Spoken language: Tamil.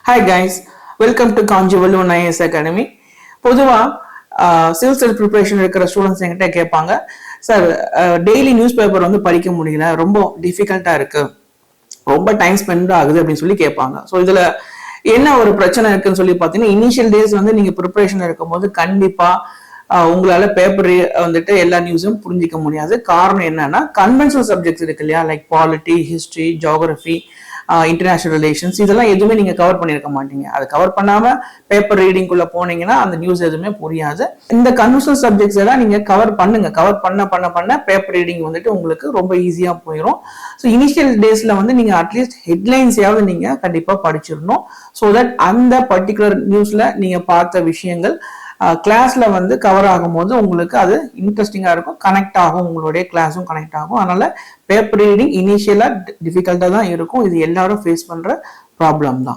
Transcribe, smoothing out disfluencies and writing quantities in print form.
Hi guys, welcome to Kanchivallur IAS academy. பொதுவாக சிவில் சர்வீஸ் ப்ரிப்பரேஷன் இருக்கிற ஸ்டூடெண்ட்ஸ் என்கிட்ட கேட்பாங்க, சார் டெய்லி நியூஸ் பேப்பர் வந்து படிக்க முடியல, ரொம்ப டிஃபிகல்ட்டாக இருக்கு, ரொம்ப டைம் ஸ்பெண்ட் ஆகுது அப்படின்னு சொல்லி கேட்பாங்க. ஸோ இதில் என்ன ஒரு பிரச்சனை இருக்குன்னு சொல்லி பார்த்தீங்கன்னா, இனிஷியல் டேஸ் வந்து நீங்கள் ப்ரிப்பரேஷன் இருக்கும்போது கண்டிப்பாக உங்களால பேப்பர் வந்துட்டு எல்லா நியூஸும் புரிஞ்சிக்க முடியாது. காரணம் என்னன்னா, கன்வென்ஷனல் சப்ஜெக்ட்ஸ் இருக்கு இல்லையா, like polity, history, geography, international relations, இதெல்லாம் எதுவுமே நீங்க கவர் பண்ணிருக்க மாட்டீங்க. அதை கவர் பண்ணாம பேப்பர் ரீடிங்குள்ள போனீங்கன்னா அந்த நியூஸ் எதுவுமே புரியாது. இந்த கன்வென்ஷனல் சப்ஜெக்ட்ஸ் எல்லாம் நீங்க கவர் பண்ணுங்க. கவர் பண்ண பேப்பர் ரீடிங் வந்துட்டு உங்களுக்கு ரொம்ப ஈஸியா போயிடும். ஸோ இனிஷியல் டேஸ்ல வந்து நீங்க அட்லீஸ்ட் ஹெட்லைன்ஸையாவது நீங்க கண்டிப்பா படிச்சிடணும். ஸோ தட் அந்த பர்டிகுலர் நியூஸ்ல நீங்க பார்த்த விஷயங்கள் கிளாஸ்ல வந்து கவர் ஆகும்போது உங்களுக்கு அது இன்ட்ரெஸ்டிங்கா இருக்கும், கனெக்ட் ஆகும், உங்களுடைய கிளாஸும் கனெக்ட் ஆகும். அதனால பேப்பர் ரீடிங் இனிஷியலா டிஃபிகல்ட்டா தான் இருக்கும். இது எல்லாரும் ஃபேஸ் பண்ற ப்ராப்ளம் தான்.